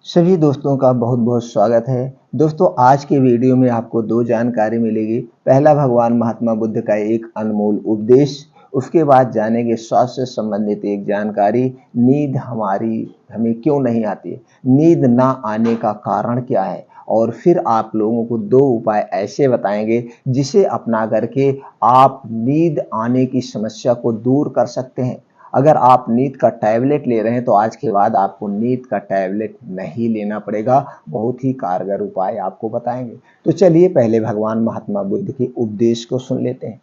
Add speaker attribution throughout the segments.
Speaker 1: सभी दोस्तों का बहुत बहुत स्वागत है। दोस्तों आज के वीडियो में आपको दो जानकारी मिलेगी। पहला भगवान महात्मा बुद्ध का एक अनमोल उपदेश, उसके बाद जानेंगे स्वास्थ्य से संबंधित एक जानकारी। नींद हमें क्यों नहीं आती, नींद ना आने का कारण क्या है, और फिर आप लोगों को दो उपाय ऐसे बताएंगे जिसे अपना करके आप नींद आने की समस्या को दूर कर सकते हैं। अगर आप नींद का टैबलेट ले रहे हैं तो आज के बाद आपको नींद का टैबलेट नहीं लेना पड़ेगा। बहुत ही कारगर उपाय आपको बताएंगे। तो चलिए पहले भगवान महात्मा बुद्ध के उपदेश को सुन लेते हैं।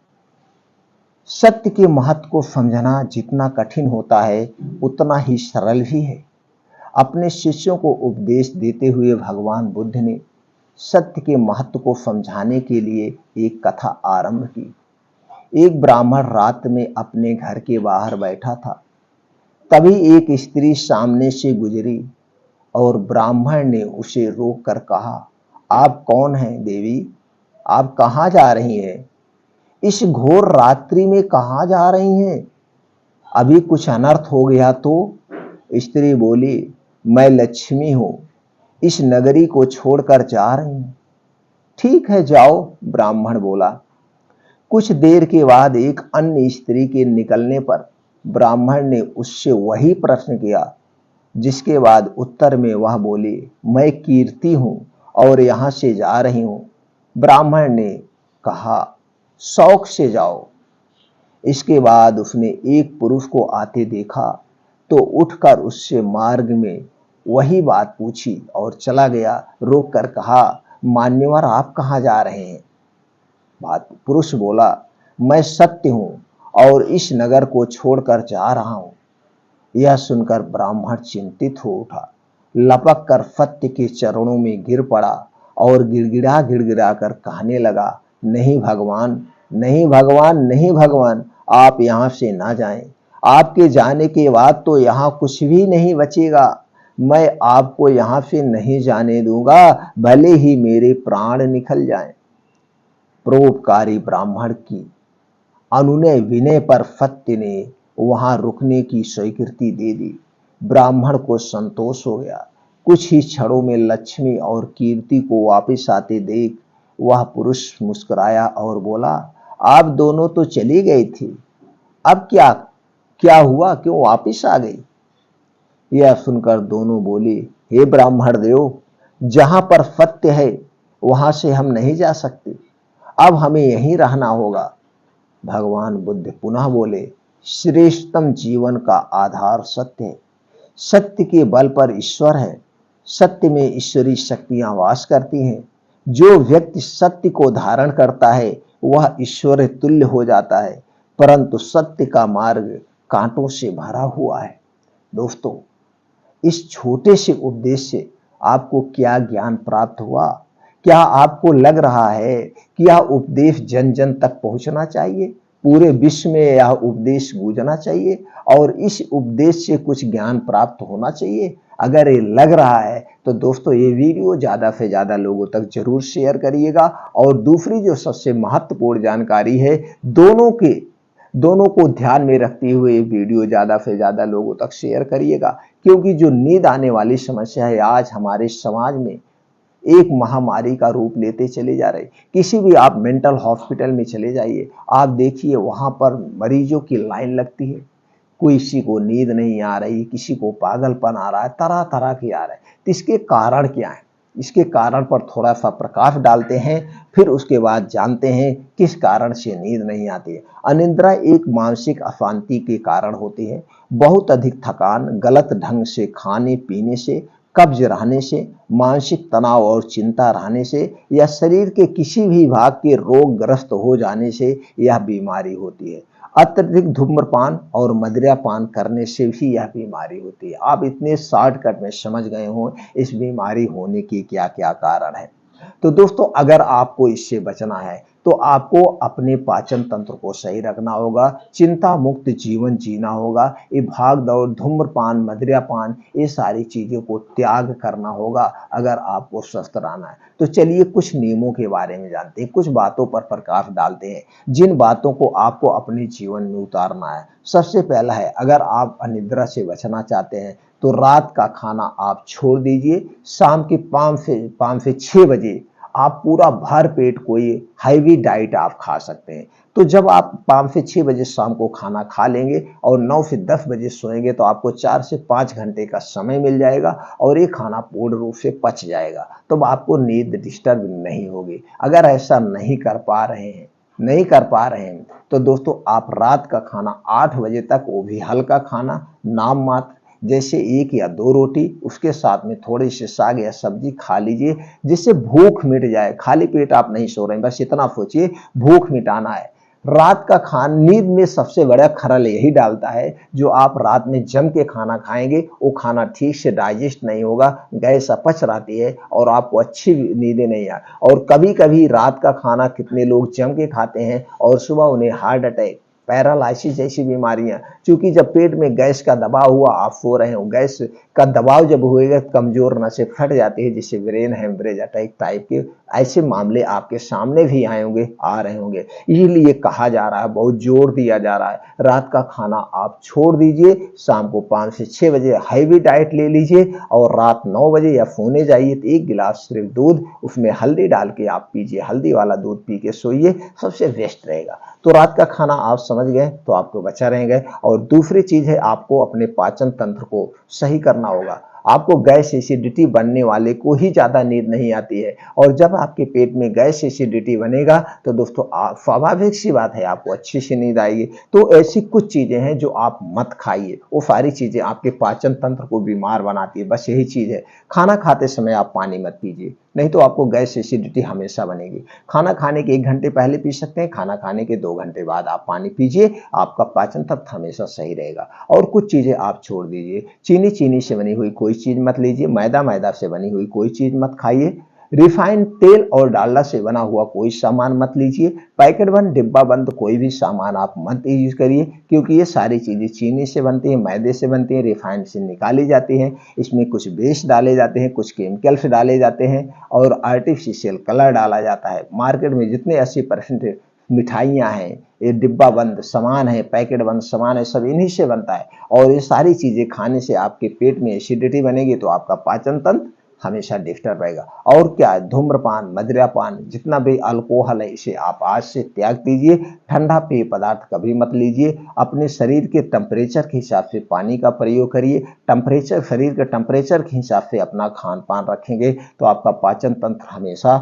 Speaker 1: सत्य के महत्व को समझना जितना कठिन होता है उतना ही सरल भी है। अपने शिष्यों को उपदेश देते हुए भगवान बुद्ध ने सत्य के महत्व को समझाने के लिए एक कथा आरंभ की। एक ब्राह्मण रात में अपने घर के बाहर बैठा था। तभी एक स्त्री सामने से गुजरी और ब्राह्मण ने उसे रोककर कहा, आप कौन हैं देवी? आप कहाँ जा रही हैं? इस घोर रात्रि में कहाँ जा रही हैं? अभी कुछ अनर्थ हो गया तो? स्त्री बोली, मैं लक्ष्मी हूं, इस नगरी को छोड़कर जा रही हूं। ठीक है जाओ, ब्राह्मण बोला। कुछ देर के बाद एक अन्य स्त्री के निकलने पर ब्राह्मण ने उससे वही प्रश्न किया, जिसके बाद उत्तर में वह बोली, मैं कीर्ति हूं और यहां से जा रही हूं। ब्राह्मण ने कहा, शौक से जाओ। इसके बाद उसने एक पुरुष को आते देखा तो उठकर उससे मार्ग में वही बात पूछी और चला गया। रोक कर कहा, मान्यवर आप कहाँ जा रहे हैं? पुरुष बोला, मैं सत्य हूं और इस नगर को छोड़कर जा रहा हूं। यह सुनकर ब्राह्मण चिंतित हो उठा, लपक कर सत्य के चरणों में गिर पड़ा और गिड़गिड़ा गिड़गिड़ा कर कहने लगा, नहीं भगवान, नहीं भगवान, नहीं भगवान, आप यहां से ना जाएं। आपके जाने के बाद तो यहां कुछ भी नहीं बचेगा। मैं आपको यहां से नहीं जाने दूंगा, भले ही मेरे प्राण निकल जाएं। परोपकारी ब्राह्मण की अनुनय विनय पर सत्य ने वहां रुकने की स्वीकृति दे दी। ब्राह्मण को संतोष हो गया। कुछ ही क्षणों में लक्ष्मी और कीर्ति को वापस आते देख वह पुरुष मुस्कुराया और बोला, आप दोनों तो चली गई थी, अब क्या क्या हुआ, क्यों वापस आ गई? यह सुनकर दोनों बोली, हे ब्राह्मण देव, जहां पर सत्य है वहां से हम नहीं जा सकते, अब हमें यहीं रहना होगा। भगवान बुद्ध पुनः बोले, श्रेष्ठतम जीवन का आधार सत्य है। सत्य के बल पर ईश्वर है। सत्य में ईश्वरीय शक्तियां वास करती हैं। जो व्यक्ति सत्य को धारण करता है वह ईश्वर तुल्य हो जाता है, परंतु सत्य का मार्ग कांटों से भरा हुआ है। दोस्तों, इस छोटे से उपदेश से आपको क्या ज्ञान प्राप्त हुआ? क्या आपको लग रहा है कि यह उपदेश जन जन तक पहुंचना चाहिए, पूरे विश्व में यह उपदेश गूंजना चाहिए और इस उपदेश से कुछ ज्ञान प्राप्त होना चाहिए? अगर ये लग रहा है तो दोस्तों ये वीडियो ज़्यादा से ज़्यादा लोगों तक जरूर शेयर करिएगा। और दूसरी जो सबसे महत्वपूर्ण जानकारी है, दोनों को ध्यान में रखते हुए वीडियो ज़्यादा से ज़्यादा लोगों तक शेयर करिएगा, क्योंकि जो नींद आने वाली समस्या है आज हमारे समाज में एक महामारी का रूप लेते चले जा रहे। किसी भी आप मेंटल हॉस्पिटल में चले जाइए, आप देखिए वहां पर मरीजों की लाइन लगती है। किसी को नींद नहीं आ रही, किसी को पागलपन आ रहा है, तरह तरह के आ रहे हैं। तो इसके कारण क्या है? इसके कारण पर थोड़ा सा प्रकाश डालते हैं, फिर उसके बाद जानते हैं किस कारण से नींद नहीं आती है। अनिद्रा एक मानसिक अशांति के कारण होती है। बहुत अधिक थकान, गलत ढंग से खाने पीने से, कब्ज रहने से, मानसिक तनाव और चिंता रहने से या शरीर के किसी भी भाग के रोगग्रस्त हो जाने से यह बीमारी होती है। अत्यधिक धूम्रपान और मदिरापान करने से भी यह बीमारी होती है। आप इतने शॉर्टकट में समझ गए हों इस बीमारी होने के क्या क्या कारण है। तो दोस्तों, अगर आपको इससे बचना है तो आपको अपने पाचन तंत्र को सही रखना होगा, चिंता मुक्त जीवन जीना होगा। ये भाग दौड़, धूम्रपान, मदिरापान, ये सारी चीज़ों को त्याग करना होगा अगर आपको स्वस्थ रहना है। तो चलिए कुछ नियमों के बारे में जानते हैं, कुछ बातों पर प्रकाश डालते हैं जिन बातों को आपको अपने जीवन में उतारना है। सबसे पहला है, अगर आप अनिद्रा से बचना चाहते हैं तो रात का खाना आप छोड़ दीजिए। शाम के 5 से 6 बजे आप पूरा भर पेट कोई हैवी डाइट आप खा सकते हैं। तो जब आप 5 से 6 बजे शाम को खाना खा लेंगे और 9 से 10 बजे सोएंगे तो आपको 4 से 5 घंटे का समय मिल जाएगा और ये खाना पूर्ण रूप से पच जाएगा, तो आपको नींद डिस्टर्ब नहीं होगी। अगर ऐसा नहीं कर पा रहे हैं तो दोस्तों आप रात का खाना 8 बजे तक, वो भी हल्का खाना, नाम मात्र, जैसे 1 या 2 रोटी, उसके साथ में थोड़ी सी साग या सब्जी खा लीजिए जिससे भूख मिट जाए। खाली पेट आप नहीं सो रहे हैं, बस इतना सोचिए भूख मिटाना है। रात का खाना नींद में सबसे बड़ा खलल यही डालता है, जो आप रात में जम के खाना खाएंगे वो खाना ठीक से डाइजेस्ट नहीं होगा, गैस अपच रहती है और आपको अच्छी नींदें नहीं आए। और कभी कभी रात का खाना कितने लोग जम के खाते हैं और सुबह उन्हें हार्ट अटैक, पैरालिसिस जैसी बीमारियां, क्योंकि जब पेट में गैस का दबाव हुआ, आप सो रहे हो, गैस का दबाव जब होएगा कमजोर नसें फट जाती है जिससे ब्रेन हेमरेज अटैक टाइप के ऐसे मामले आपके सामने भी आ रहे होंगे। इसीलिए कहा जा रहा है, बहुत जोर दिया जा रहा है, रात का खाना आप छोड़ दीजिए। शाम को 5 से 6 बजे हैवी डाइट ले लीजिए और रात 9 बजे या सोने जाइए तो 1 गिलास सिर्फ दूध, उसमें हल्दी डाल के आप पीजिए, हल्दी वाला दूध पी के सोइए, सबसे बेस्ट रहेगा। तो रात का खाना आप समझ गए तो आपको बचा रहेंगे। और दूसरी चीज है, आपको अपने पाचन तंत्र को सही करना होगा। आपको गैस एसिडिटी बनने वाले को ही ज्यादा नींद नहीं आती है, और जब आपके पेट में गैस एसिडिटी बनेगा तो दोस्तों स्वाभाविक सी बात है आपको अच्छी सी नींद आएगी। तो ऐसी कुछ चीजें हैं जो आप मत खाइए, वो सारी चीजें आपके पाचन तंत्र को बीमार बनाती है। बस यही चीज है, खाना खाते समय आप पानी मत पीजिए, नहीं तो आपको गैस एसिडिटी हमेशा बनेगी। खाना खाने के 1 घंटे पहले पी सकते हैं, खाना खाने के 2 घंटे बाद आप पानी पीजिए, आपका पाचन तंत्र हमेशा सही रहेगा। और कुछ चीजें आप छोड़ दीजिए, चीनी से बनी हुई कोई चीज मत लीजिए, मैदा से बनी हुई कोई चीज मत खाइए, रिफाइंड तेल और डालडा से बना हुआ कोई सामान मत लीजिए, पैकेट बंद, डिब्बा बंद कोई भी सामान आप मत यूज करिए, क्योंकि ये सारी चीजें चीनी से बनती हैं, मैदे से बनती हैं, रिफाइंड से निकाली जाती हैं। इसमें कुछ बेस डाले जाते हैं, कुछ केमिकल्स डाले जाते हैं और आर्टिफिशियल कलर डाला जाता है। मार्केट में जितने 80% मिठाइयाँ हैं, ये डिब्बा बंद सामान है, पैकेट बंद सामान है, सब इन्हीं से बनता है। और ये सारी चीजें खाने से आपके पेट में एसिडिटी बनेगी तो आपका पाचन तंत्र हमेशा डिस्टर्ब रहेगा। और क्या है, धूम्रपान, मदिरापान, जितना भी अल्कोहल है इसे आप आज से त्याग दीजिए। ठंडा पेय पदार्थ कभी मत लीजिए। अपने शरीर के टेम्परेचर के हिसाब से पानी का प्रयोग करिए। शरीर के टेम्परेचर के हिसाब से अपना खान पान रखेंगे तो आपका पाचन तंत्र हमेशा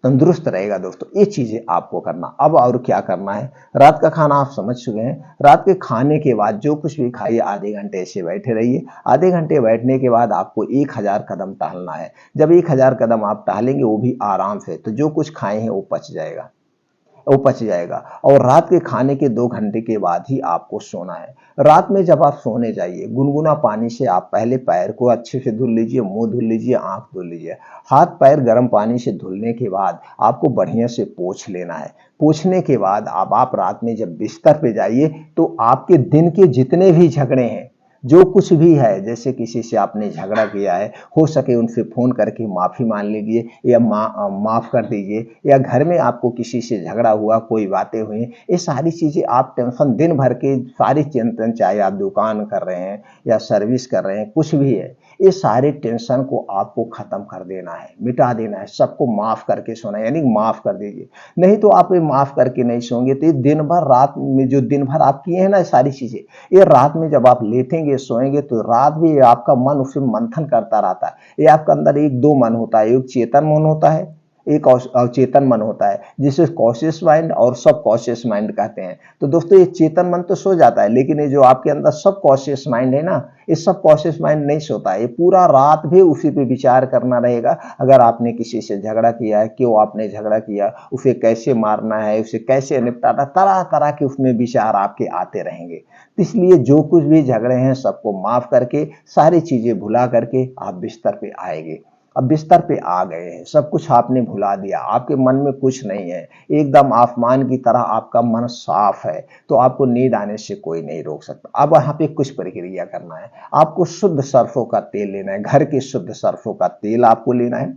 Speaker 1: तंदुरुस्त रहेगा। दोस्तों ये चीजें आपको करना। अब और क्या करना है, रात का खाना आप समझ चुके हैं। रात के खाने के बाद जो कुछ भी खाइए, आधे घंटे ऐसे बैठे रहिए। आधे घंटे बैठने के बाद आपको 1000 कदम टहलना है। जब 1000 कदम आप टहलेंगे, वो भी आराम से, तो जो कुछ खाए हैं वो पच जाएगा। और रात के खाने के 2 घंटे के बाद ही आपको सोना है। रात में जब आप सोने जाइए, गुनगुना पानी से आप पहले पैर को अच्छे से धुल लीजिए, मुंह धुल लीजिए, आंख धुल लीजिए। हाथ पैर गर्म पानी से धुलने के बाद आपको बढ़िया से पोंछ लेना है। पोंछने के बाद अब आप रात में जब बिस्तर पे जाइए तो आपके दिन के जितने भी झगड़े हैं, जो कुछ भी है, जैसे किसी से आपने झगड़ा किया है, हो सके उनसे फोन करके माफी मांग लीजिए या माफ कर दीजिए, या घर में आपको किसी से झगड़ा हुआ, कोई बातें हुई, ये सारी चीजें आप टेंशन दिन भर के सारी चिंतन, चाहे आप दुकान कर रहे हैं या सर्विस कर रहे हैं, कुछ भी है, ये सारे टेंशन को आपको खत्म कर देना है, मिटा देना है, सबको माफ करके सोना है, यानी माफ कर दीजिए। नहीं तो आप ये माफ करके नहीं सोएंगे तो ये दिन भर, रात में जो दिन भर आप किए हैं ना सारी चीजें, ये रात में जब आप लेटेंगे सोएंगे तो रात भी आपका मन उसे मंथन करता रहता है। ये आपका अंदर एक दो मन होता है, एक चेतन मन होता है, एक अवचेतन मन होता है, जिसे कॉशियस माइंड और सब कॉशियस माइंड कहते हैं। तो दोस्तों ये चेतन मन तो सो जाता है, लेकिन ये जो आपके अंदर सब कॉशियस माइंड है ना, ये सब कॉशियस माइंड नहीं सोता है, ये पूरा रात भी उसी पे विचार करना रहेगा। अगर आपने किसी से झगड़ा किया है, क्यों आपने झगड़ा किया, उसे कैसे मारना है, उसे कैसे निपटाना, तरह तरह के उसमें विचार आपके आते रहेंगे। इसलिए जो कुछ भी झगड़े हैं सबको माफ करके, सारी चीजें भुला करके आप बिस्तर पे आएंगे। अब बिस्तर पे आ गए हैं, सब कुछ आपने भुला दिया, आपके मन में कुछ नहीं है, एकदम आसमान की तरह आपका मन साफ है, तो आपको नींद आने से कोई नहीं रोक सकता। अब यहाँ पे कुछ प्रक्रिया करना है, आपको शुद्ध सरसों का तेल लेना है, घर के शुद्ध सरसों का तेल आपको लेना है।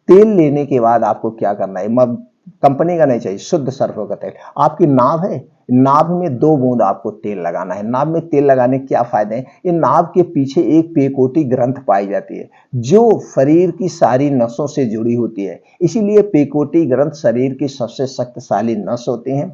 Speaker 1: तेल लेने के बाद आपको क्या करना है, कंपनी का नहीं चाहिए, शुद्ध सरसों का तेल। आपकी नाभ है, नाभ में 2 बूंद आपको तेल लगाना है। नाभ में तेल लगाने के क्या फायदे हैं, ये नाभ के पीछे एक पेकोटी ग्रंथ पाई जाती है जो शरीर की सारी नसों से जुड़ी होती है, इसीलिए पेकोटी ग्रंथ शरीर की सबसे शक्तिशाली नस होती हैं,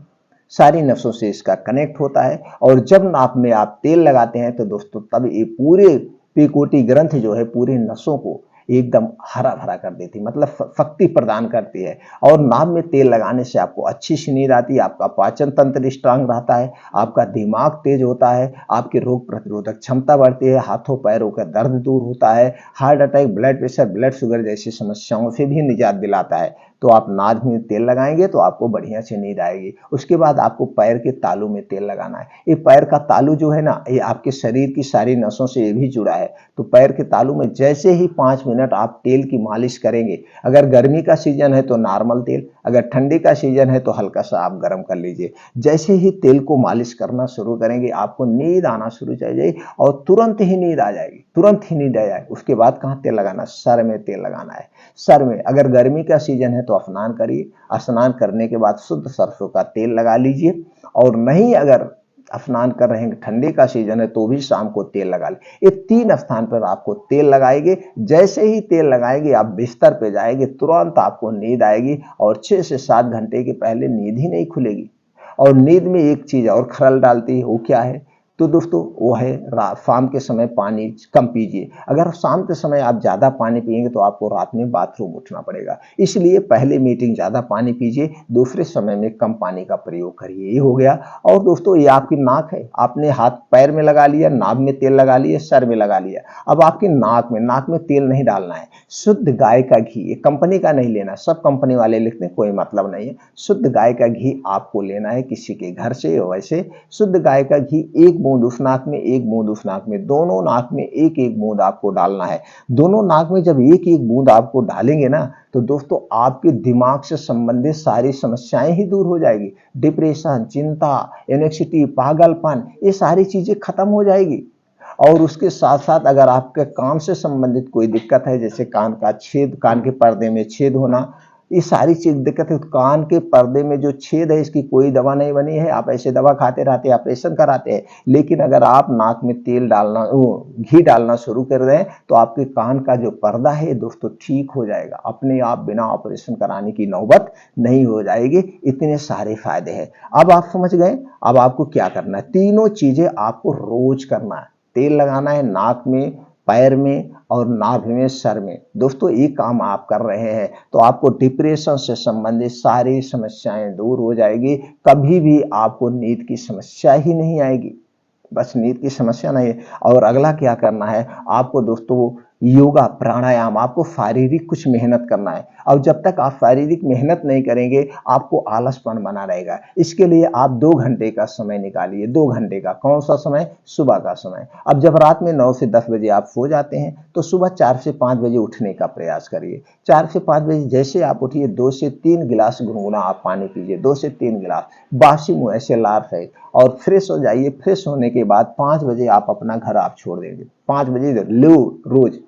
Speaker 1: सारी नसों से इसका कनेक्ट होता है। और जब नाभ में आप तेल लगाते हैं तो दोस्तों तब ये पूरे पेकोटी ग्रंथ जो है पूरे नसों को एकदम हरा भरा कर देती है, मतलब शक्ति प्रदान करती है। और नाभ में तेल लगाने से आपको अच्छी सी नींद आती है, आपका पाचन तंत्र स्ट्रांग रहता है, आपका दिमाग तेज होता है, आपकी रोग प्रतिरोधक क्षमता बढ़ती है, हाथों पैरों का दर्द दूर होता है, heart attack, blood pressure, blood sugar जैसी समस्याओं से भी निजात दिलाता है। तो आप नाभ में तेल लगाएंगे तो आपको बढ़िया से नींद आएगी। उसके बाद आपको पैर के तालू में तेल लगाना है। ये पैर का तालू जो है ना, ये आपके शरीर की सारी नसों से ये भी जुड़ा है। तो पैर के तालू में जैसे ही 5 मिनट आप तेल की मालिश करेंगे, अगर गर्मी का सीजन है तो नॉर्मल तेल, अगर ठंडी का सीजन है तो हल्का सा आप गर्म कर लीजिए। जैसे ही तेल को मालिश करना शुरू करेंगे आपको नींद आना शुरू हो जाएगी और तुरंत ही नींद आ जाएगी, तुरंत ही नींद आ जाएगी। उसके बाद कहाँ तेल लगाना, सर में तेल लगाना है। सर में अगर गर्मी का सीजन है तो स्नान करिए, स्नान करने के बाद शुद्ध सरसों का तेल लगा लीजिए। और नहीं अगर स्नान कर रहे हैं, ठंडी का सीजन है तो भी शाम को तेल लगा ले। ये 3 स्थान पर आपको तेल लगाएंगे। जैसे ही तेल लगाएंगे आप बिस्तर पे जाएंगे, तुरंत आपको नींद आएगी और 6 से 7 घंटे के पहले नींद ही नहीं खुलेगी। और नींद में एक चीज और खलल डालती है, वो क्या है, तो दोस्तों वो है शाम के समय पानी कम पीजिए। अगर शाम के समय आप ज़्यादा पानी पिएंगे तो आपको रात में बाथरूम उठना पड़ेगा, इसलिए पहले मीटिंग ज़्यादा पानी पीजिए, दूसरे समय में कम पानी का प्रयोग करिए। ये हो गया। और दोस्तों ये आपकी नाक है, आपने हाथ पैर में लगा लिया, नाभ में तेल लगा लिया, सर में लगा लिया। अब आपकी नाक में तेल नहीं डालना है, शुद्ध गाय का घी, ये कंपनी का नहीं लेना, सब कंपनी वाले लिखते हैं, कोई मतलब नहीं है। शुद्ध गाय का घी आपको लेना है किसी के घर से। वैसे शुद्ध गाय का घी 1 बूंद उस नाक में, 1 बूंद उस नाक में, दोनों नाक में 1-1 बूंद आपको डालना है। दोनों नाक में जब 1-1 बूंद आपको डालेंगे ना तो दोस्तों आपके दिमाग से संबंधित सारी समस्याएं ही दूर हो जाएगी। डिप्रेशन, चिंता, एंग्जायटी, पागलपन, ये सारी चीजें खत्म हो जाएगी। और उसके साथ साथ अगर आपके कान से संबंधित कोई दिक्कत है, जैसे कान का छेद, कान के पर्दे में छेद होना, ये सारी चीज दिक्कत है, तो कान के पर्दे में जो छेद है इसकी कोई दवा नहीं बनी है। आप ऐसे दवा खाते रहते हैं, ऑपरेशन कराते हैं, लेकिन अगर आप नाक में तेल डालना, घी डालना शुरू कर दें तो आपके कान का जो पर्दा है दोस्तों ठीक हो जाएगा, अपने आप, बिना ऑपरेशन कराने की नौबत नहीं हो जाएगी। इतने सारे फायदे हैं। अब आप समझ गए। अब आपको क्या करना है, तीनों चीजें आपको रोज करना है। तेल लगाना है नाक में, पैर में और नाभ में, सर में। दोस्तों ये काम आप कर रहे हैं तो आपको डिप्रेशन से संबंधित सारी समस्याएं दूर हो जाएगी, कभी भी आपको नींद की समस्या ही नहीं आएगी। बस नींद की समस्या नहीं है। और अगला क्या करना है आपको दोस्तों, योगा, प्राणायाम, आपको शारीरिक कुछ मेहनत करना है। और जब तक आप शारीरिक मेहनत नहीं करेंगे आपको आलसपन बना रहेगा। इसके लिए आप 2 घंटे का समय निकालिए। 2 घंटे का कौन सा समय, सुबह का समय। अब जब रात में 9 से 10 बजे आप सो जाते हैं तो सुबह 4 से 5 बजे उठने का प्रयास करिए। 4 से 5 बजे जैसे आप उठिए 2 से 3 गिलास गुनगुना आप पानी पीजिए, 2 से 3 गिलास बासी मुंह, ऐसे लार है, और फ्रेश हो जाइए। फ्रेश होने के बाद 5 बजे आप अपना घर आप छोड़ देंगे। 5 बजे लो, रोज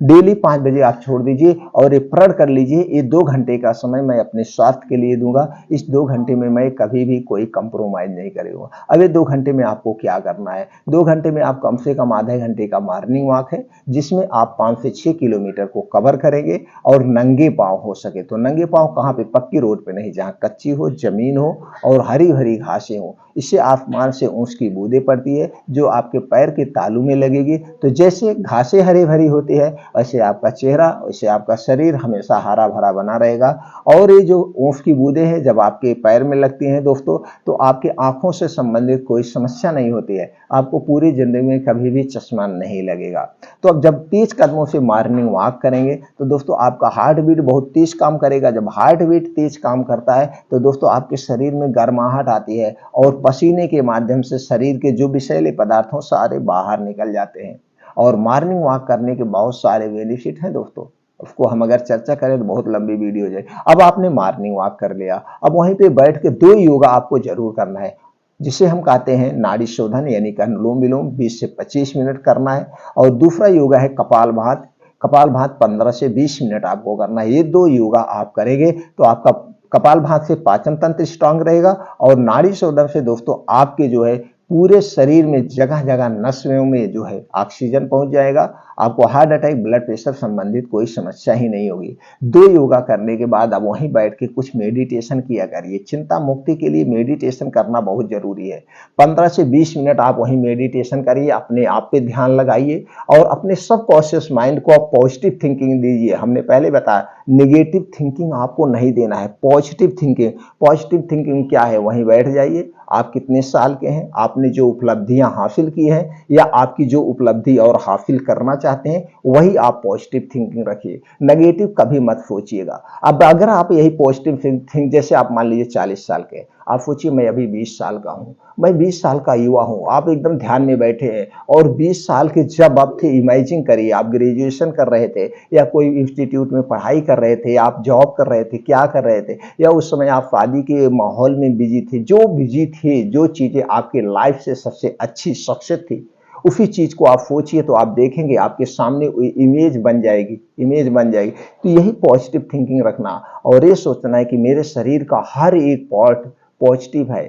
Speaker 1: डेली 5 बजे आप छोड़ दीजिए और ये प्रण कर लीजिए, ये 2 घंटे का समय मैं अपने स्वास्थ्य के लिए दूंगा। इस 2 घंटे में मैं कभी भी कोई कंप्रोमाइज नहीं करूंगा। अब ये 2 घंटे में आपको क्या करना है, 2 घंटे में आप कम से कम आधे घंटे का मॉर्निंग वॉक है, जिसमें आप 5 से 6 किलोमीटर को कवर करेंगे। और नंगे पांव हो सके तो, नंगे पांव कहाँ पे, पक्की रोड पे नहीं, जहाँ कच्ची हो, जमीन हो और हरी भरी घासें हो। इससे आसमान से ऊँच की बूंदें पड़ती है जो आपके पैर के तालू में लगेगी। तो जैसे घासें हरी भरी होती है वैसे आपका चेहरा, वैसे आपका शरीर हमेशा हरा भरा बना रहेगा। और ये जो ऊँट की बूंदें हैं जब आपके पैर में लगती हैं दोस्तों, तो आपकी आंखों से संबंधित कोई समस्या नहीं होती है, आपको पूरी जिंदगी में कभी भी चश्मा नहीं लगेगा। तो अब जब तेज कदमों से मॉर्निंग वॉक करेंगे तो दोस्तों आपका हार्ट बीट बहुत तेज काम करेगा। जब हार्ट बीट तेज काम करता है तो दोस्तों आपके शरीर में गर्माहट आती है और पसीने के माध्यम से शरीर के जो विषैले पदार्थ हो सारे बाहर निकल जाते हैं। और मॉर्निंग वॉक करने के बहुत सारे बेनिफिट हैं दोस्तों। उसको हम अगर चर्चा करें तो बहुत लंबी वीडियो हो जाए। अब आपने मॉर्निंग वॉक कर लिया, अब वहीं पे बैठ के 2 योगा आपको जरूर करना है, जिसे हम कहते हैं नाड़ी शोधन यानी कि अनुलोम विलोम 20 से 25 मिनट करना है। और दूसरा योगा है कपालभाति, कपालभाति 15 से 20 मिनट आपको करना है। ये 2 योगा आप करेंगे तो आपका कपालभाति से पाचन तंत्र स्ट्रांग रहेगा और नाड़ी शोधन से दोस्तों आपके जो है पूरे शरीर में जगह जगह नसों में जो है ऑक्सीजन पहुंच जाएगा, आपको हार्ट अटैक ब्लड प्रेशर संबंधित कोई समस्या ही नहीं होगी। 2 योगा करने के बाद अब वहीं बैठ के कुछ मेडिटेशन किया करिए। चिंता मुक्ति के लिए मेडिटेशन करना बहुत जरूरी है। 15 से 20 मिनट आप वहीं मेडिटेशन करिए, अपने आप पे ध्यान लगाइए और अपने सबकॉन्शियस माइंड को आप पॉजिटिव थिंकिंग दीजिए। हमने पहले बताया नेगेटिव थिंकिंग आपको नहीं देना है, पॉजिटिव थिंकिंग। पॉजिटिव थिंकिंग क्या है, वहीं बैठ जाइए। आप कितने साल के हैं, आपने जो उपलब्धियां हासिल की हैं या आपकी जो उपलब्धि और हासिल करना चाहते हैं वही आप पॉजिटिव थिंकिंग रखिए, नेगेटिव कभी मत सोचिएगा। अब अगर आप यही पॉजिटिव थिंक, जैसे आप मान लीजिए 40 साल के, आप सोचिए मैं अभी 20 साल का हूं, मैं 20 साल का युवा हूं, आप एकदम ध्यान में बैठे हैं और 20 साल के जब आप थे, इमेजिन करिए आप ग्रेजुएशन कर रहे थे या कोई इंस्टीट्यूट में पढ़ाई कर रहे थे, आप जॉब कर रहे थे, क्या कर रहे थे, या उस समय आप शादी के माहौल में बिजी थे, जो बिजी थे, जो चीजें आपके लाइफ से सबसे अच्छी सक्सेस थी, उसी चीज को आप सोचिए तो आप देखेंगे आपके सामने इमेज बन जाएगी, इमेज बन जाएगी। तो यही पॉजिटिव थिंकिंग रखना और ये सोचना है कि मेरे शरीर का हर एक पार्ट पॉजिटिव है,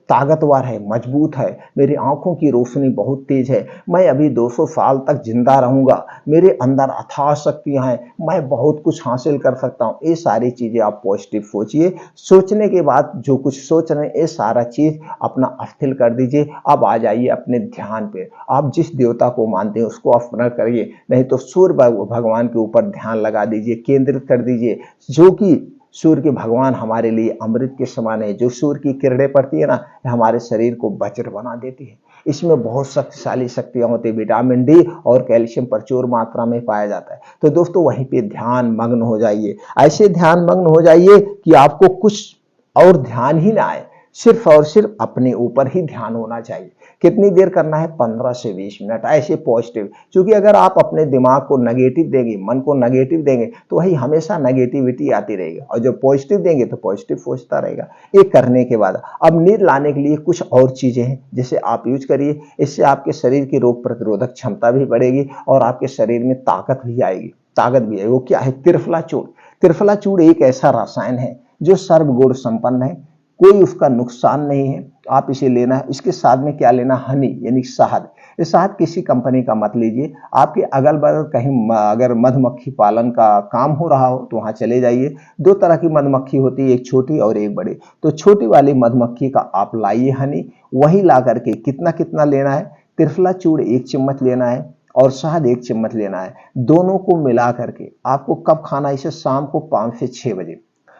Speaker 1: ताकतवर है, मजबूत है, मेरी आंखों की रोशनी बहुत तेज है, मैं अभी 200 साल तक जिंदा रहूंगा, मेरे अंदर अथाह शक्तियां हैं, मैं बहुत कुछ हासिल कर सकता हूं। ये सारी चीजें आप पॉजिटिव सोचिए। सोचने के बाद जो कुछ सोच रहे हैं ये सारा चीज अपना स्थिर कर दीजिए। अब आ जाइए अपने ध्यान पे, आप जिस देवता को मानते हैं उसको स्मरण करिए, नहीं तो सूर्य भगवान के ऊपर ध्यान लगा दीजिए, केंद्रित कर दीजिए। जो कि सूर्य के भगवान हमारे लिए अमृत के समान है, जो सूर्य की किरणें पड़ती है ना, हमारे शरीर को वज्र बना देती है। इसमें बहुत शक्तिशाली शक्तियां होती है, विटामिन डी और कैल्शियम प्रचुर मात्रा में पाया जाता है। तो दोस्तों वहीं पे ध्यान मग्न हो जाइए, ऐसे ध्यान मग्न हो जाइए कि आपको कुछ और ध्यान ही ना आए, सिर्फ और सिर्फ अपने ऊपर ही ध्यान होना चाहिए। कितनी देर करना है, 15 से 20 मिनट ऐसे पॉजिटिव। क्योंकि अगर आप अपने दिमाग को नेगेटिव देंगे, मन को नेगेटिव देंगे तो वही हमेशा नेगेटिविटी आती रहेगी, और जब पॉजिटिव देंगे तो पॉजिटिव सोचता रहेगा। ये करने के बाद अब नींद लाने के लिए कुछ और चीजें हैं जिसे आप यूज करिए, इससे आपके शरीर की रोग प्रतिरोधक क्षमता भी बढ़ेगी और आपके शरीर में ताकत भी आएगी। ताकत भी है, वो क्या है, त्रिफला चूर्ण। त्रिफला चूर्ण एक ऐसा रसायन है जो सर्वगुण संपन्न है, कोई उसका नुकसान नहीं है, आप इसे लेना है। इसके साथ में क्या लेना, हनी यानी शहद। ये शहद किसी कंपनी का मत लीजिए, आपके अगल बगल कहीं अगर मधुमक्खी पालन का काम हो रहा हो तो वहां चले जाइए। 2 तरह की मधुमक्खी होती है, एक छोटी और एक बड़ी। तो छोटी वाली मधुमक्खी का आप लाइए हनी, वही ला करके कितना कितना लेना है, त्रिफला चूर्ण 1 चम्मच लेना है और शहद 1 चम्मच लेना है। दोनों को मिला करके आपको कब खाना है, इसे शाम को 5 से 6 बजे।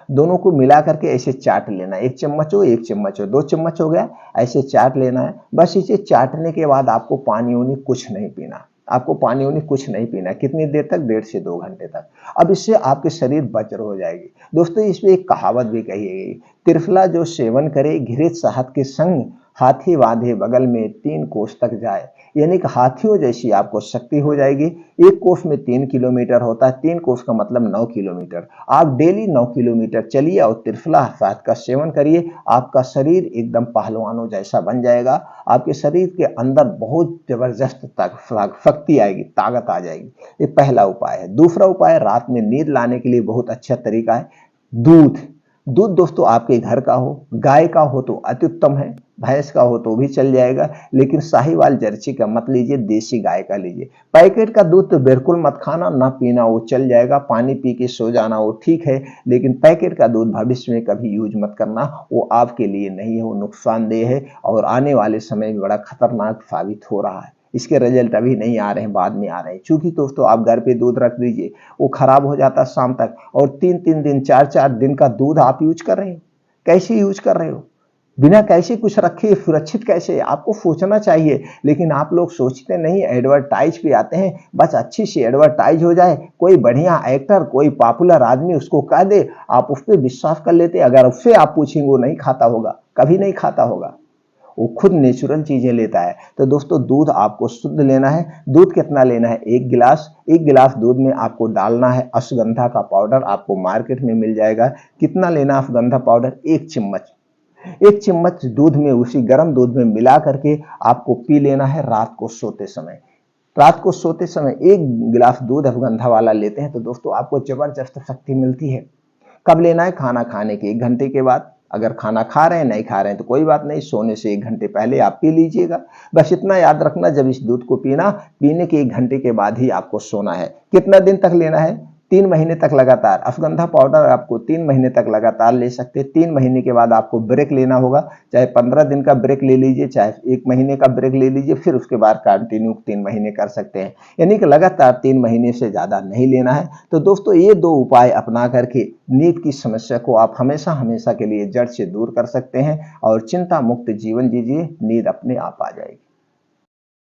Speaker 1: दोनों को मिला करके ऐसे चाट लेना है, 1 चम्मच हो, 1 चम्मच हो, 2 चम्मच हो गया, ऐसे चाट लेना है। बस इसे चाटने के बाद आपको पानी वानी कुछ नहीं पीना, आपको पानी वानी कुछ नहीं पीना। कितनी देर तक, 1.5 से 2 घंटे तक। अब इससे आपके शरीर वज्र हो जाएगी। दोस्तों इसमें एक कहावत भी कही गई, त्रिफला जो सेवन करे घिरे शहद के संग, हाथी बांधे बगल में 3 कोस तक जाए। यानी कि हाथियों जैसी आपको शक्ति हो जाएगी। 1 कोस में 3 किलोमीटर होता है, 3 कोस का मतलब 9 किलोमीटर। आप डेली 9 किलोमीटर चलिए और त्रिफला शहद का सेवन करिए, आपका शरीर एकदम पहलवानों जैसा बन जाएगा। आपके शरीर के अंदर बहुत जबरदस्त शक्ति आएगी, ताकत आ जाएगी। ये पहला उपाय है। दूसरा उपाय रात में नींद लाने के लिए बहुत अच्छा तरीका है, दूध। दूध दोस्तों आपके घर का हो, गाय का हो तो अति उत्तम है, भैंस का हो तो भी चल जाएगा, लेकिन साहिवाल जर्सी का मत लीजिए, देसी गाय का लीजिए। पैकेट का दूध तो बिल्कुल मत खाना, ना पीना, वो चल जाएगा, पानी पी के सो जाना वो ठीक है, लेकिन पैकेट का दूध भविष्य में कभी यूज मत करना, वो आपके लिए नहीं है, वो नुकसानदेह है और आने वाले समय में बड़ा खतरनाक साबित हो रहा है। इसके रिजल्ट अभी नहीं आ रहे हैं, बाद में आ रहे हैं। चूंकि दोस्तों आप घर पे दूध रख दीजिए, वो खराब हो जाता शाम तक, और 3-3 दिन 4-4 दिन का दूध आप यूज कर रहे हो। कैसे यूज कर रहे हो, बिना कैसे कुछ रखे सुरक्षित कैसे, आपको सोचना चाहिए। लेकिन आप लोग सोचते नहीं, एडवर्टाइज पे आते हैं, बस अच्छी सी एडवर्टाइज हो जाए, कोई बढ़िया एक्टर, कोई पॉपुलर आदमी उसको कह दे, आप उस पर विश्वास कर लेते। अगर उससे आप पूछेंगे वो नहीं खाता होगा, कभी नहीं खाता होगा। वो खुद नेचुरल चीजें लेता है। तो दोस्तों दूध आपको शुद्ध लेना है। दूध कितना लेना है? 1 गिलास। 1 गिलास दूध में आपको डालना है अश्वगंधा का पाउडर, आपको मार्केट में मिल जाएगा। कितना लेना अश्वगंधा पाउडर? 1 चम्मच। 1 चम्मच दूध में, उसी गर्म दूध में मिला करके आपको पी लेना है रात को सोते समय। रात को सोते समय 1 गिलास दूध अश्वगंधा वाला लेते हैं तो दोस्तों आपको जबरदस्त शक्ति मिलती है। कब लेना है? खाना खाने के 1 घंटे के बाद। अगर खाना खा रहे हैं, नहीं खा रहे हैं तो कोई बात नहीं, सोने से 1 घंटे पहले आप पी लीजिएगा। बस इतना याद रखना, जब इस दूध को पीना, पीने के 1 घंटे के बाद ही आपको सोना है। कितना दिन तक लेना है? 3 महीने तक लगातार। अश्वगंधा पाउडर आपको 3 महीने तक लगातार ले सकते हैं। 3 महीने के बाद आपको ब्रेक लेना होगा, चाहे 15 दिन का ब्रेक ले लीजिए, चाहे 1 महीने का ब्रेक ले लीजिए, फिर उसके बाद कंटिन्यू 3 महीने कर सकते हैं। यानी कि लगातार 3 महीने से ज्यादा नहीं लेना है। तो दोस्तों ये 2 उपाय अपना करके नींद की समस्या को आप हमेशा हमेशा के लिए जड़ से दूर कर सकते हैं और चिंता मुक्त जीवन जीजिए, नींद अपने आप आ जाएगी।